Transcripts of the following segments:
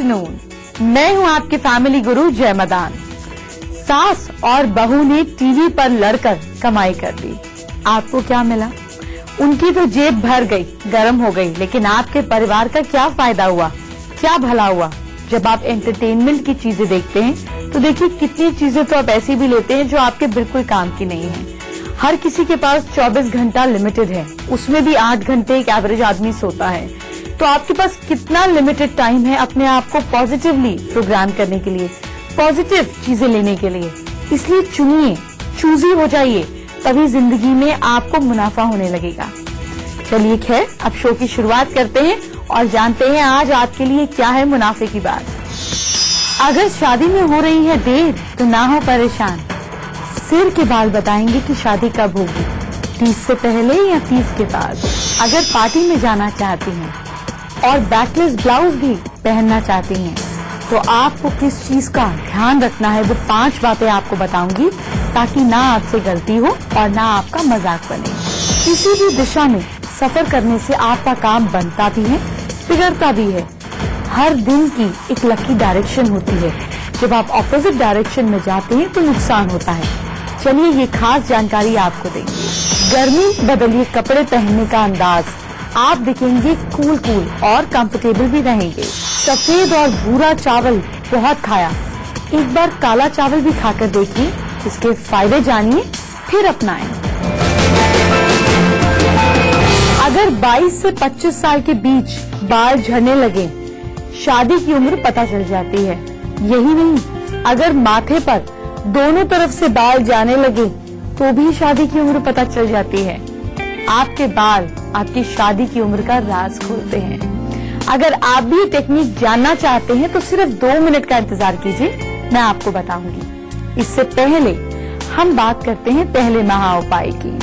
Afternoon, मैं हूं आपके फैमिली गुरु जय मदान। सास और बहू ने टीवी पर लड़कर कमाई कर ली। आपको क्या मिला? उनकी तो जेब भर गई, गर्म हो गई, लेकिन आपके परिवार का क्या फायदा हुआ, क्या भला हुआ? जब आप एंटरटेनमेंट की चीजें देखते हैं तो देखिए कितनी चीजें तो आप ऐसी भी लेते हैं जो आपके बिल्कुल काम की नहीं है। हर किसी के पास 24 घंटा लिमिटेड है, उसमें भी 8 घंटे एक एवरेज आदमी सोता है। तो आपके पास कितना लिमिटेड टाइम है अपने आप को पॉजिटिवली प्रोग्राम करने के लिए, पॉजिटिव चीजें लेने के लिए। इसलिए चुनिए, चूजी हो जाइए, तभी जिंदगी में आपको मुनाफा होने लगेगा। चलिए खैर, अब शो की शुरुआत करते हैं और जानते हैं आज आपके लिए क्या है मुनाफे की बात। अगर शादी में हो रही है देर तो ना हो परेशान। सिर के बाल बताएंगे कि शादी कब होगी, 30 से पहले या 30 के बाद। अगर पार्टी में जाना चाहती हैं और बैकलेस ब्लाउज भी पहनना चाहती हैं तो आपको किस चीज का ध्यान रखना है, वो 5 बातें आपको बताऊंगी ताकि ना आपसे गलती हो और ना आपका मजाक बने। किसी भी दिशा में सफर करने से आपका काम बनता भी है, बिगड़ता भी है। हर दिन की एक लकी डायरेक्शन होती है, जब आप ऑपोजिट डायरेक्शन में जाते हैं तो नुकसान होता है। चलिए ये खास जानकारी आपको देंगे। गर्मी बदलिए कपड़े पहनने का अंदाज, आप दिखेंगे कूल और कंफर्टेबल भी रहेंगे। सफेद और भूरा चावल बहुत खाया, एक बार काला चावल भी खाकर देखिए, इसके फायदे जानिए फिर अपनाएं। अगर 22 से 25 साल के बीच बाल झड़ने लगे, शादी की उम्र पता चल जाती है। यही नहीं, अगर माथे पर दोनों तरफ से बाल जाने लगे तो भी शादी की उम्र पता चल जाती है। आपके बाल आपकी शादी की उम्र का राज खोलते हैं। अगर आप भी टेक्निक जानना चाहते हैं तो सिर्फ 2 मिनट का इंतजार कीजिए, मैं आपको बताऊंगी। इससे पहले हम बात करते हैं पहले महा उपाय की।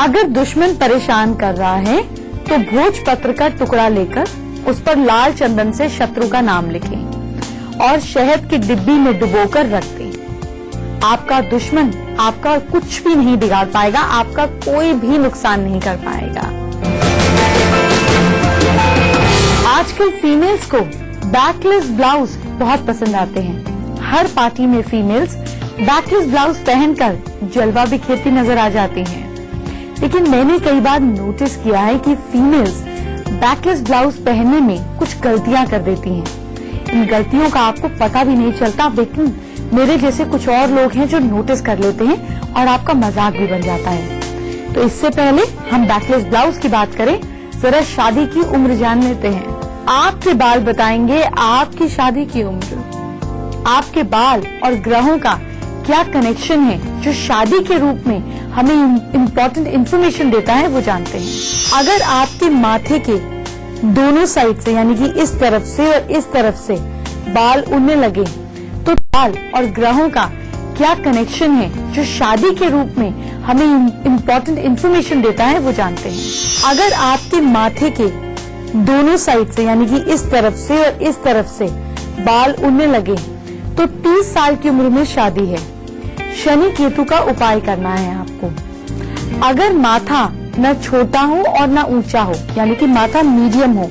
अगर दुश्मन परेशान कर रहा है तो भोजपत्र का टुकड़ा लेकर उस पर लाल चंदन से शत्रु का नाम लिखें और शहद की डिब्बी में डुबोकर रख दें। आपका दुश्मन आपका कुछ भी नहीं बिगाड़ पाएगा, आपका कोई भी नुकसान नहीं कर पाएगा। आजकल फीमेल्स को बैकलेस ब्लाउज बहुत पसंद आते हैं। हर पार्टी में फीमेल्स बैकलेस ब्लाउज पहनकर जलवा बिखेरती नजर आ जाती हैं। लेकिन मैंने कई बार नोटिस किया है कि फीमेल्स बैकलेस ब्लाउज पहनने में कुछ गलतियां कर देती हैं। इन गलतियों का आपको पता भी नहीं चलता, लेकिन मेरे जैसे कुछ और लोग हैं जो नोटिस कर लेते हैं और आपका मजाक भी बन जाता है। तो इससे पहले हम बैकलेस ब्लाउज की बात करें, जरा शादी की उम्र जान लेते हैं। आपके बाल बताएंगे आपकी शादी की उम्र। आपके बाल और ग्रहों का क्या कनेक्शन है जो शादी के रूप में हमें इम्पोर्टेंट इंफॉर्मेशन देता है, वो जानते हैं। अगर आपके माथे के दोनों साइड से, यानी कि इस तरफ से और इस तरफ से बाल उड़ने लगे तो बाल और ग्रहों का क्या कनेक्शन है जो शादी के रूप में हमें इम्पोर्टेंट इंफॉर्मेशन देता है, वो जानते हैं। अगर आपके माथे के दोनों साइड से, यानी कि इस तरफ से और इस तरफ से बाल उड़ने लगे तो 30 साल की उम्र में शादी है। शनि केतु का उपाय करना है आपको। अगर माथा न छोटा हो और न ऊंचा हो, यानी कि माथा मीडियम हो,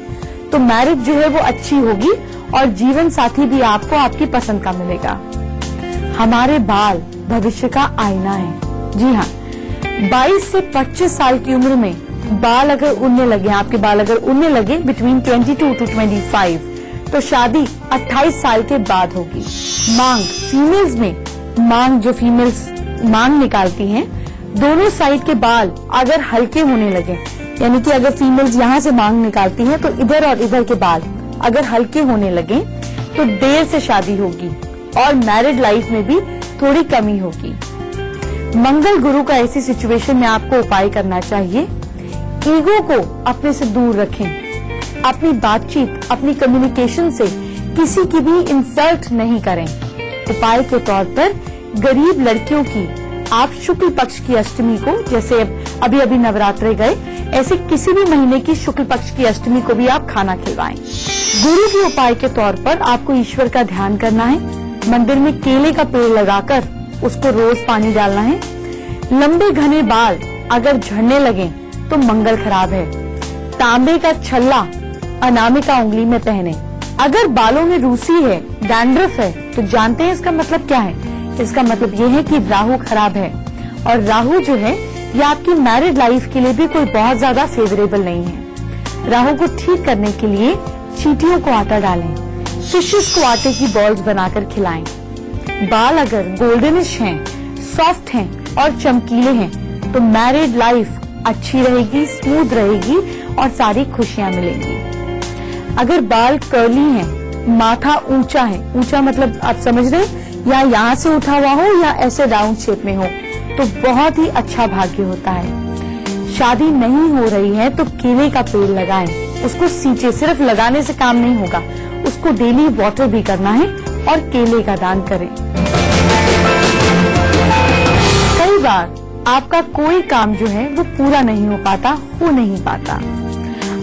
तो मैरिज जो है वो अच्छी होगी और जीवन साथी भी आपको आपकी पसंद का मिलेगा। हमारे बाल भविष्य का आईना है। जी हाँ, 22 से 25 साल की उम्र में बाल अगर उड़ने लगे, आपके बाल अगर उड़ने लगे बिटवीन 22 to 25, तो शादी 28 साल के बाद होगी। मांग, फीमेल्स में मांग, जो फीमेल्स मांग निकालती हैं, दोनों साइड के बाल अगर हल्के होने लगे, यानी कि अगर फीमेल्स यहाँ से मांग निकालती हैं तो इधर और इधर के बाल अगर हल्के होने लगे तो देर से शादी होगी और मैरिड लाइफ में भी थोड़ी कमी होगी। मंगल गुरु का ऐसी सिचुएशन में आपको उपाय करना चाहिए। ईगो को अपने से दूर रखें। अपनी बातचीत, अपनी कम्युनिकेशन से किसी की भी इंसल्ट नहीं करें। उपाय के तौर पर गरीब लड़कियों की आप शुक्ल पक्ष की अष्टमी को, जैसे अभी अभी नवरात्रे गए, ऐसे किसी भी महीने की शुक्ल पक्ष की अष्टमी को भी आप खाना खिलवाएं। गुरु के उपाय के तौर पर आपको ईश्वर का ध्यान करना है। मंदिर में केले का पेड़ लगाकर उसको रोज पानी डालना है। लंबे घने बाल अगर झड़ने लगे तो मंगल खराब है। तांबे का छल्ला अनामिका उंगली में पहने, अगर बालों में रूसी है, डैंड्रफ है, तो जानते हैं इसका मतलब क्या है? इसका मतलब ये है कि राहु खराब है। और राहु जो है ये आपकी मैरिड लाइफ के लिए भी कोई बहुत ज्यादा फेवरेबल नहीं है। राहु को ठीक करने के लिए चींटियों को आटा डालें, फिशेस को आटे की बॉल्स बनाकर खिलाएं। बाल अगर गोल्डनिश हैं, सॉफ्ट हैं और चमकीले हैं तो मैरिड लाइफ अच्छी रहेगी, स्मूथ रहेगी और सारी खुशियां मिलेंगी। अगर बाल कर्ली हैं, माथा ऊंचा है, ऊंचा मतलब आप समझ रहे हैं, या यहाँ से उठा हुआ हो या ऐसे राउंड शेप में हो, तो बहुत ही अच्छा भाग्य होता है। शादी नहीं हो रही है तो केले का पेड़ लगाएं, उसको सींचे, सिर्फ लगाने से काम नहीं होगा, उसको डेली वाटर भी करना है और केले का दान करें। कई बार आपका कोई काम जो है वो पूरा नहीं हो पाता, हो नहीं पाता।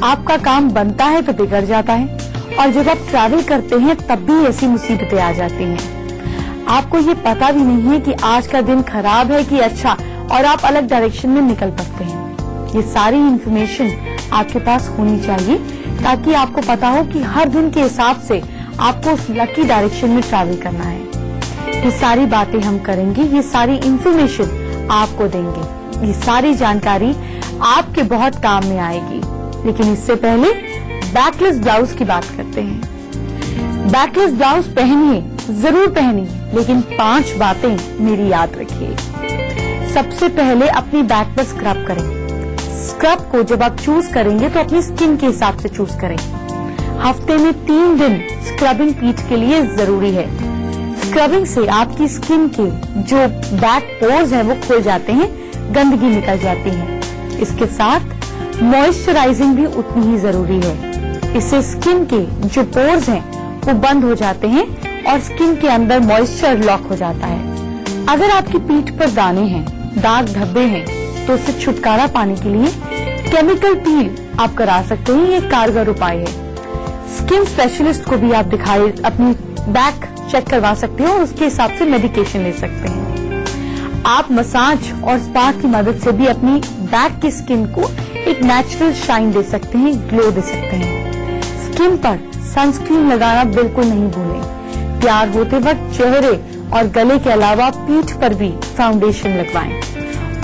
आपका काम बनता है तो बिगड़ जाता है और जब आप ट्रैवल करते हैं तब भी ऐसी मुसीबतें आ जाती हैं। आपको ये पता भी नहीं है कि आज का दिन खराब है कि अच्छा, और आप अलग डायरेक्शन में निकल पड़ते हैं। ये सारी इंफॉर्मेशन आपके पास होनी चाहिए ताकि आपको पता हो कि हर दिन के हिसाब से आपको उस लकी डायरेक्शन में ट्रैवल करना है। ये सारी बातें हम करेंगे, ये सारी इंफॉर्मेशन आपको देंगे, ये सारी जानकारी आपके बहुत काम में आएगी। लेकिन इससे पहले बैकलेस ब्लाउज की बात करते हैं। बैकलेस ब्लाउज पहनिए, जरूर पहनिए, लेकिन 5 बातें मेरी याद रखिए। सबसे पहले अपनी बैक पर स्क्रब करें। स्क्रब को जब आप चूज करेंगे तो अपनी स्किन के हिसाब से चूज करें। हफ्ते में 3 दिन स्क्रबिंग पीठ के लिए जरूरी है। स्क्रबिंग से आपकी स्किन के जो बैक पोर्स हैं वो खुल जाते हैं, गंदगी निकल जाती है। इसके साथ मॉइस्चराइजिंग भी उतनी ही जरूरी है। इससे स्किन के जो पोर्स हैं वो बंद हो जाते हैं और स्किन के अंदर मॉइस्चर लॉक हो जाता है। अगर आपकी पीठ पर दाने हैं, दाग धब्बे हैं, तो उससे छुटकारा पाने के लिए केमिकल पील आप करा सकते हैं। ये कारगर उपाय है। स्किन स्पेशलिस्ट को भी आप दिखाए, अपनी बैक चेक करवा सकते हो और उसके हिसाब से मेडिकेशन ले सकते हैं। आप मसाज और स्पा की मदद से भी अपनी बैक की स्किन को एक नेचुरल शाइन दे सकते हैं, ग्लो दे सकते हैं। स्किन पर सनस्क्रीन लगाना बिल्कुल नहीं भूलें। प्यार होते वक्त चेहरे और गले के अलावा पीठ पर भी फाउंडेशन लगवाएं।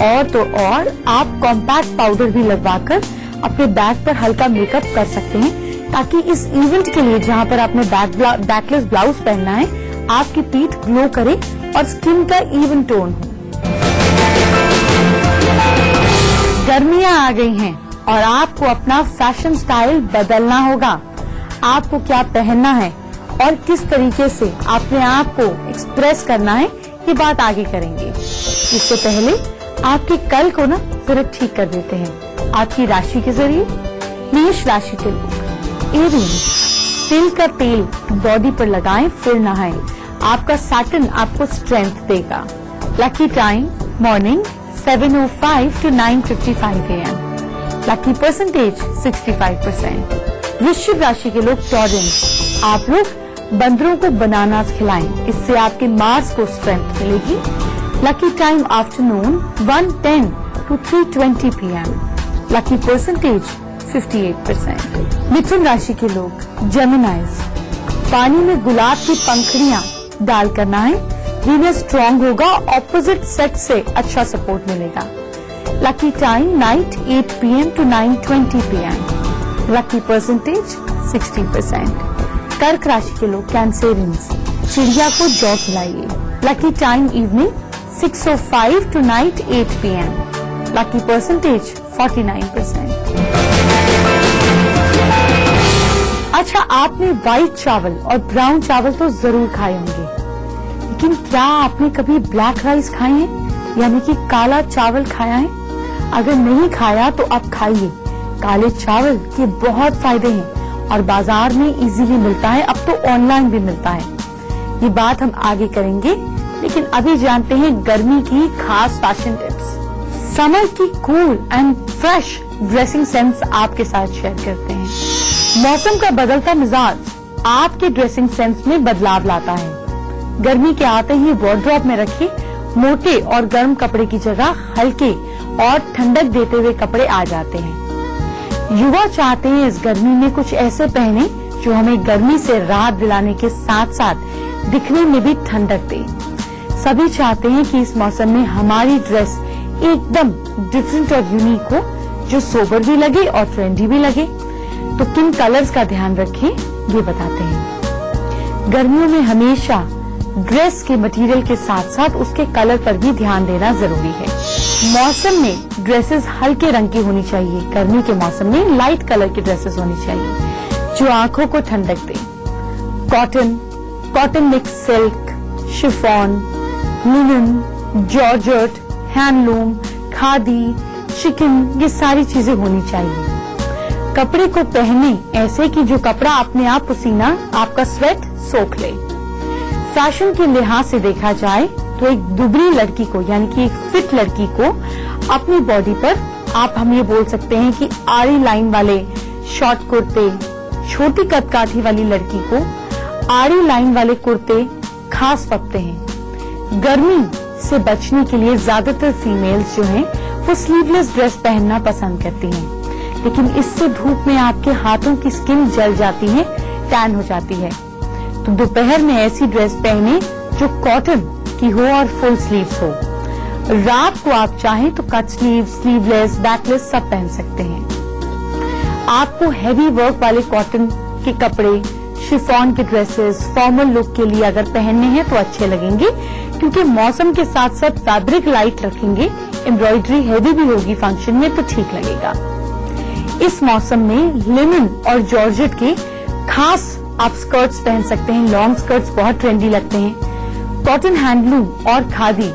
और तो और आप कॉम्पैक्ट पाउडर भी लगवाकर अपने बैक पर हल्का मेकअप कर सकते हैं ताकि इस इवेंट के लिए जहां पर आपने बैकलेस ब्लाउज पहनना है, आपकी पीठ ग्लो करे और स्किन का इवन टोन हो। गर्मियां आ गई हैं और आपको अपना फैशन स्टाइल बदलना होगा। आपको क्या पहनना है और किस तरीके से अपने आप को एक्सप्रेस करना है, ये बात आगे करेंगे। इससे पहले आपके कल को ना जरा ठीक कर देते हैं। आपकी राशि के जरिए मेष राशि के लोग इयररिंग्स, तिल का तेल बॉडी पर लगाएं, फिर नहाएं। आपका सैटर्न आपको स्ट्रेंथ देगा। Lucky time morning 7:05 to 9:55 AM। Lucky percentage 65%। वृश्चिक राशि के लोग टॉरेंट, आप लोग बंदरों को बनानास खिलाएं, इससे आपके मार्स को स्ट्रेंथ मिलेगी। Lucky time afternoon 1:10 to 3:20 PM। Lucky percentage 58%। मिथुन राशि के लोग जेमिनाइज, पानी में गुलाब की पंखुड़ियां डालकर नहाएं, वीनस स्ट्रॉन्ग होगा, ऑपोजिट सेक्स से अच्छा सपोर्ट मिलेगा। Lucky time night 8 PM to 9:20 PM। Lucky percentage 60%। कर्क राशि के लोग कैंसेरियंस, चिड़िया को जौ खिलाइए। Lucky time evening 6:05 to night 8 PM। Lucky percentage 49%। अच्छा, आपने व्हाइट चावल और ब्राउन चावल तो जरूर खाए होंगे, लेकिन क्या आपने कभी ब्लैक राइस खाए हैं, यानी कि काला चावल खाया है? अगर नहीं खाया तो आप खाइए। काले चावल के बहुत फायदे हैं और बाजार में इजीली मिलता है, अब तो ऑनलाइन भी मिलता है। ये बात हम आगे करेंगे, लेकिन अभी जानते हैं गर्मी की खास फैशन टिप्स। समर की cool and fresh dressing sense आपके साथ शेयर करते हैं। मौसम का बदलता मिजाज आपके ड्रेसिंग सेंस में बदलाव लाता है। गर्मी के आते ही वार्डरोब में रखे मोटे और गर्म कपड़े की जगह हल्के और ठंडक देते हुए कपड़े आ जाते हैं। युवा चाहते हैं इस गर्मी में कुछ ऐसे पहने जो हमें गर्मी से राहत दिलाने के साथ साथ दिखने में भी ठंडक दे। सभी चाहते हैं कि इस मौसम में हमारी ड्रेस एकदम डिफरेंट और यूनिक हो, जो सोबर भी लगे और ट्रेंडी भी लगे। तो किन कलर्स का ध्यान रखें ये बताते हैं। गर्मियों में हमेशा ड्रेस के मटेरियल के साथ साथ उसके कलर पर भी ध्यान देना जरूरी है। मौसम में ड्रेसेस हल्के रंग की होनी चाहिए। गर्मी के मौसम में लाइट कलर की ड्रेसेस होनी चाहिए जो आंखों को ठंडक दे। Cotton mix silk, chiffon, linen, georgette, handloom, khadi, chikan, ये सारी चीजें होनी चाहिए। कपड़े को पहने ऐसे कि जो कपड़ा अपने आप पसीना, आपका स्वेट सोख ले। फैशन के लिहाज से देखा जाए तो एक दुबली लड़की को, यानी कि एक फिट लड़की को अपनी बॉडी पर हम ये बोल सकते हैं कि आड़ी लाइन वाले शॉर्ट कुर्ते, छोटी कदकाठी वाली लड़की को आड़ी लाइन वाले कुर्ते खास पकते हैं। गर्मी से बचने के लिए ज्यादातर फीमेल्स जो हैं वो स्लीवलेस ड्रेस पहनना पसंद करती हैं, लेकिन इससे धूप में आपके हाथों की स्किन जल जाती है, टैन हो जाती है। तो दोपहर में ऐसी ड्रेस पहने जो कॉटन की हो और फुल स्लीव्स हो। रात को आप चाहें तो कट स्लीव, स्लीवलेस, बैकलेस सब पहन सकते हैं। आपको हैवी वर्क वाले कॉटन के कपड़े, शिफॉन के ड्रेसेस फॉर्मल लुक के लिए अगर पहनने हैं तो अच्छे लगेंगे, क्योंकि मौसम के साथ साथ फैब्रिक लाइट रखेंगे, एम्ब्रॉयडरी हैवी भी होगी फंक्शन में तो ठीक लगेगा। इस मौसम में लिनन और जॉर्जेट के खास आप स्कर्ट्स पहन सकते हैं। लॉन्ग स्कर्ट्स बहुत ट्रेंडी लगते हैं। कॉटन, हैंडलूम और खादी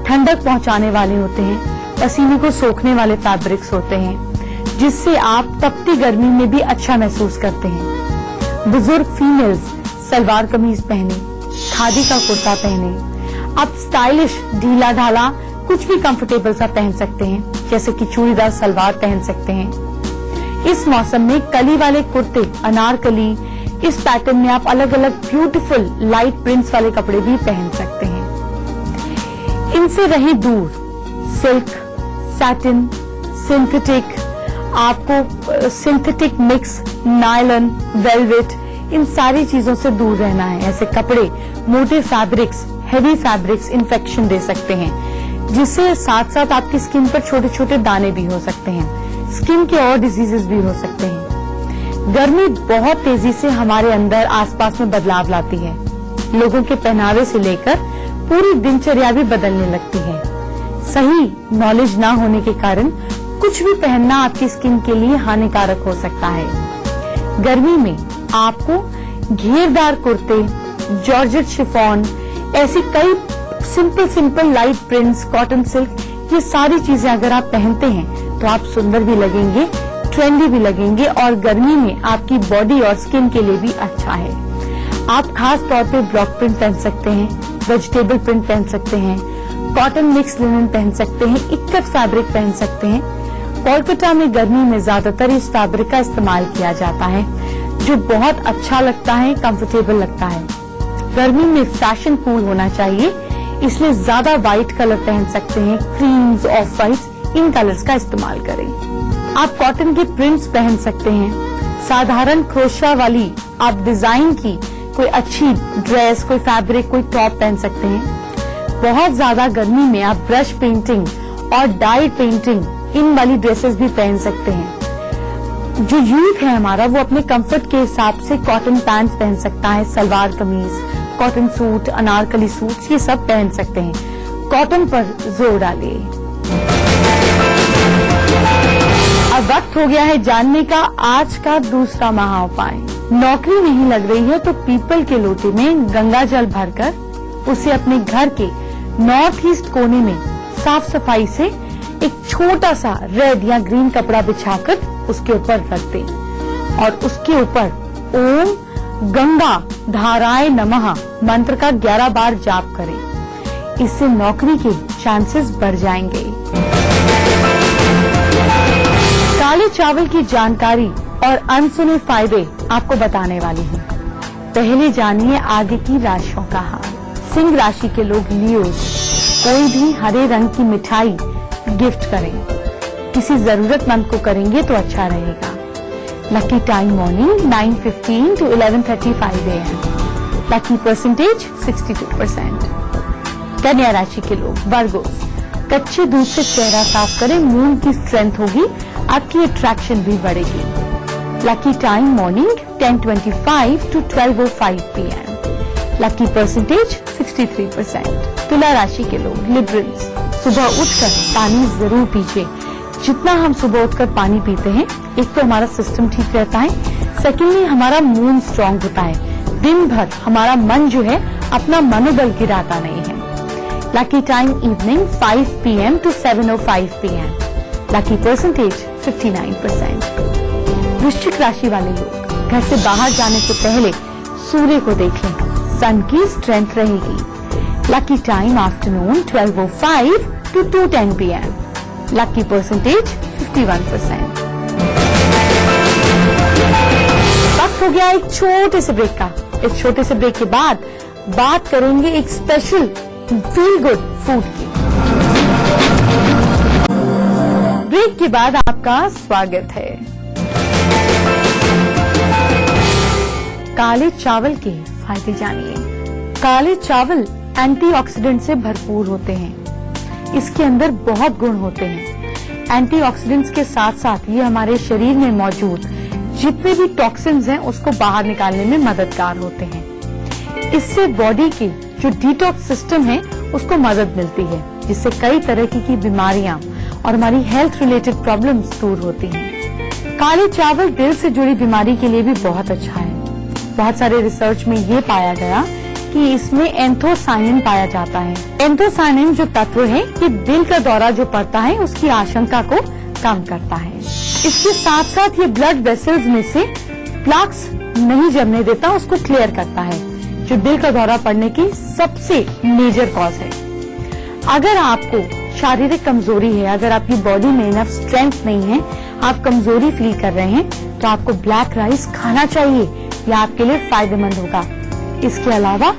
ठंडक पहुंचाने वाले होते हैं, पसीने को सोखने वाले फैब्रिक्स होते हैं, जिससे आप तपती गर्मी में भी अच्छा महसूस करते हैं। बुजुर्ग फीमेल्स सलवार कमीज पहने, खादी का कुर्ता पहने। आप स्टाइलिश ढीला ढाला कुछ भी कंफर्टेबल सा पहन सकते हैं, जैसे कि चूड़ीदार सलवार पहन सकते हैं। इस मौसम में कली वाले कुर्ते, अनारकली, इस पैटर्न में आप अलग अलग ब्यूटीफुल लाइट प्रिंट्स वाले कपड़े भी पहन सकते हैं। इनसे रहे दूर सिल्क, सैटिन, सिंथेटिक, आपको सिंथेटिक मिक्स, नायलॉन, वेलवेट, इन सारी चीजों से दूर रहना है। ऐसे कपड़े, मोटे फैब्रिक्स, हेवी फैब्रिक्स इन्फेक्शन दे सकते हैं, जिससे साथ साथ आपकी स्किन पर छोटे छोटे दाने भी हो सकते हैं। स्किन के और डिजीजेस भी हो सकते हैं। गर्मी बहुत तेजी से हमारे अंदर आसपास में बदलाव लाती है। लोगों के पहनावे से लेकर पूरी दिनचर्या भी बदलने लगती है। सही नॉलेज ना होने के कारण कुछ भी पहनना आपकी स्किन के लिए हानिकारक हो सकता है। गर्मी में आपको घेरदार कुर्ते, जॉर्जेट शिफॉन, ऐसी कई simple light prints, cotton silk, ये सारी चीजें अगर आप पहनते हैं तो आप सुंदर भी लगेंगे, ट्रेंडी भी लगेंगे और गर्मी में आपकी बॉडी और स्किन के लिए भी अच्छा है। आप खास तौर पे ब्लॉक प्रिंट पहन सकते हैं, वेजिटेबल प्रिंट पहन सकते हैं, कॉटन मिक्स लिनन पहन सकते हैं, इक्कत फैब्रिक पहन सकते हैं। कोलकाता में गर्मी में ज्यादातर इस फैब्रिक का इस्तेमाल किया जाता है, जो बहुत अच्छा लगता है, कंफर्टेबल लगता है। गर्मी में फैशन कूल होना चाहिए, इसलिए ज्यादा व्हाइट कलर पहन सकते हैं, creams, of white, in colours का इस्तेमाल करें। आप कॉटन के प्रिंट्स पहन सकते हैं। साधारण क्रोशा वाली आप डिजाइन की कोई अच्छी ड्रेस, कोई फैब्रिक, कोई टॉप पहन सकते हैं। बहुत ज्यादा गर्मी में आप ब्रश पेंटिंग और डाई पेंटिंग, इन वाली ड्रेसेस भी पहन सकते हैं। जो यूथ है हमारा, वो अपने कंफर्ट के हिसाब से कॉटन पैंट्स पहन सकता है, salwar kameez, cotton suit, Anarkali suit, ये सब पहन सकते हैं। कॉटन पर जोर डालिए। अब वक्त हो गया है जानने का आज का दूसरा महाउपाय। नौकरी नहीं लग रही है तो पीपल के लोटे में गंगा जल भरकर उसे अपने घर के नॉर्थ ईस्ट कोने में साफ सफाई से एक छोटा सा रेड या ग्रीन कपड़ा बिछाकर उसके ऊपर रख दें और उसके ऊपर ओम गंगा धाराय नमः मंत्र का 11 बार जाप करें। इससे नौकरी के चांसेस बढ़ जाएंगे। काले चावल की जानकारी और अनसुने फायदे आपको बताने वाली हूँ। पहले जानिए आगे की राशियों का हाल। सिंह राशि के लोग लियो, कोई भी हरे रंग की मिठाई गिफ्ट करें, किसी जरूरतमंद को करेंगे तो अच्छा रहेगा। Lucky time morning 9:15 to 11:35 a.m. Lucky percentage 62%. कन्या राशि के लोग वर्गोस, कच्चे दूध से चेहरा साफ करें, मून की स्ट्रेंथ होगी, आपकी अट्रैक्शन भी बढ़ेगी। Lucky time morning 10:25 to 12:05 p.m. Lucky percentage 63%। तुला राशि के लोग लिबरल्स, सुबह उठकर पानी जरूर पीजिए। जितना हम सुबह उठकर पानी पीते हैं, एक तो हमारा सिस्टम ठीक रहता है, सेकेंडली हमारा मूड स्ट्रांग होता है। दिन भर हमारा मन जो है अपना मनोबल गिराता नहीं है। Lucky time evening 5 p.m. to 7:05 p.m. Lucky percentage 59%। वृश्चिक राशि वाले लोग घर से बाहर जाने से पहले सूर्य को देख लें, सन की स्ट्रेंथ रहेगी। Lucky time afternoon 12:05 to 2:10 p.m. Lucky percentage 51%। वक्त हो गया एक छोटे से ब्रेक का। इस छोटे से ब्रेक के बाद बात करेंगे एक स्पेशल फील गुड फूड की। ब्रेक के बाद आपका स्वागत है। काले चावल के फायदे जानिए। काले चावल एंटीऑक्सीडेंट से भरपूर होते हैं। इसके अंदर बहुत गुण होते हैं। एंटीऑक्सीडेंट्स के साथ साथ ये हमारे शरीर में मौजूद जितने भी टॉक्सिन्स हैं उसको बाहर निकालने में मददगार होते हैं। इससे बॉडी की जो डिटॉक्स सिस्टम है उसको मदद मिलती है, जिससे कई तरह की बीमारियां और हमारी हेल्थ रिलेटेड प्रॉब्लम्स दूर होती हैं। काले चावल दिल से जुड़ी बीमारी के लिए भी बहुत अच्छा है। बहुत सारे रिसर्च में ये पाया गया कि इसमें एंथोसायनिन पाया जाता है। एंथोसायनिन जो तत्व है ये दिल का दौरा जो पड़ता है उसकी आशंका को कम करता है। इसके साथ साथ ये ब्लड वेसल्स में से प्लाक्स नहीं जमने देता, उसको क्लियर करता है, जो दिल का दौरा पड़ने की सबसे मेजर कॉज है। अगर आपको शारीरिक कमजोरी है, अगर आपकी बॉडी में इनफ स्ट्रेंथ नहीं है, आप कमजोरी फील कर रहे हैं, तो आपको ब्लैक राइस खाना चाहिए। यह आपके लिए फायदेमंद होगा। इसके अलावा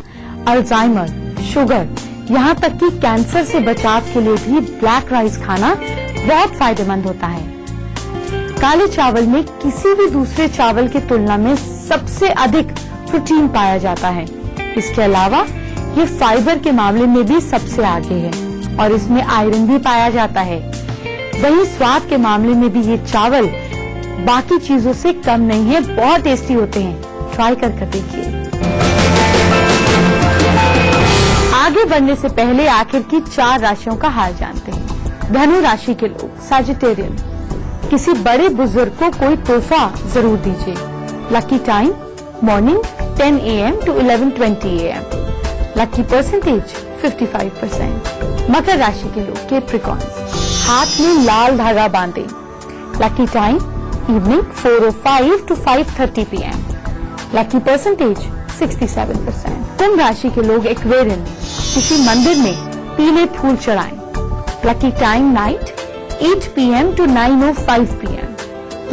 अल्जाइमर, शुगर, यहाँ तक कि कैंसर से बचाव के लिए भी ब्लैक राइस खाना बहुत फायदेमंद होता है। काले चावल में किसी भी दूसरे चावल की तुलना में सबसे अधिक प्रोटीन पाया जाता है। इसके अलावा ये फाइबर के मामले में भी सबसे आगे है और इसमें आयरन भी पाया जाता है। वहीं स्वाद के मामले में भी ये चावल बाकी चीजों से कम नहीं है, बहुत टेस्टी होते हैं। ट्राई कर देखिए। आगे बढ़ने से पहले आखिर की 4 राशियों का हाल जानते हैं। धनु राशि के लोग सजिटेरियन, किसी बड़े बुजुर्ग को कोई तोहफा जरूर दीजिए। Lucky time morning 10 a.m. to 11:20 a.m. Lucky percentage 55%। मकर राशि के लोग कैप्रिकॉर्न्स, हाथ में लाल धागा बांधे। Lucky time evening 4:05 to 5:30 p.m. Lucky percentage 67%। कुंभ राशि के लोग एक्वेरियंस, किसी मंदिर में पीले फूल चढ़ाएं। Lucky time night 8 p.m. to 9:05 p.m.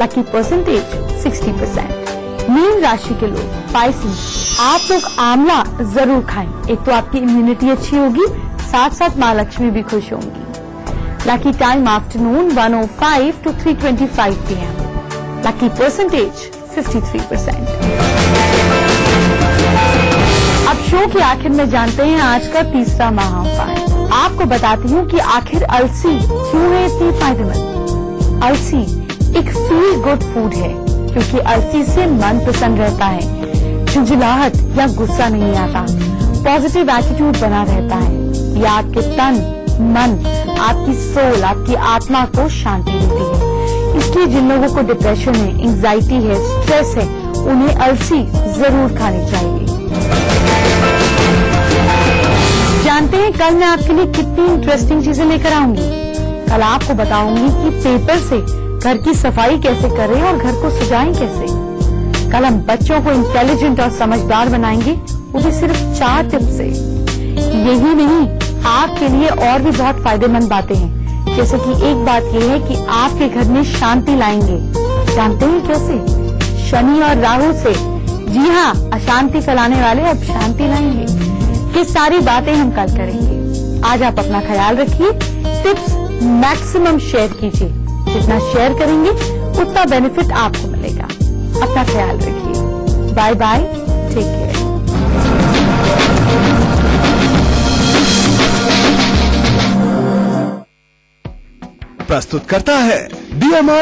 Lucky percentage 60%। मीन राशि के लोग पाइसेस, आप लोग आंवला जरूर खाएं। एक तो आपकी इम्यूनिटी अच्छी होगी, साथ साथ माँ लक्ष्मी भी खुश होंगी। Lucky time afternoon 1:05 to 3:25 p.m. Lucky percentage 53%। अब शो के आखिर में जानते हैं आज का तीसरा महाउपाय। आपको बताती हूँ कि आखिर अलसी क्यों है इतनी फायदेमंद। अलसी एक फील गुड फूड है, क्योंकि अलसी से मन प्रसन्न रहता है, झुंझलाहट या गुस्सा नहीं आता, पॉजिटिव एटीट्यूड बना रहता है। यह आपके तन, मन, आपकी सोल, आपकी आत्मा को शांति देती है। इसलिए जिन लोगों को डिप्रेशन है, एंजाइटी है, स्ट्रेस है, उन्हें अलसी जरूर खानी चाहिए। जानते हैं कल मैं आपके लिए कितनी इंटरेस्टिंग चीजें लेकर आऊंगी। कल आपको बताऊंगी कि पेपर से घर की सफाई कैसे करें और घर को सजाएं कैसे। कल हम बच्चों को इंटेलिजेंट और समझदार बनाएंगे, वो भी सिर्फ 4 टिप्स से। यही नहीं, आपके लिए और भी बहुत फायदेमंद बातें हैं, जैसे कि एक बात यह है कि आपके घर में शांति लाएंगे। जानते हैं कैसे? शनि और राहु से। जी हाँ, अशांति फैलाने वाले अब शांति लाएंगे। ये सारी बातें हम कल करेंगे। आज आप अपना ख्याल रखिए, टिप्स मैक्सिमम शेयर कीजिए। जितना शेयर करेंगे उतना बेनिफिट आपको मिलेगा। अपना ख्याल रखिए। Bye bye, take care. प्रस्तुत करता है DMR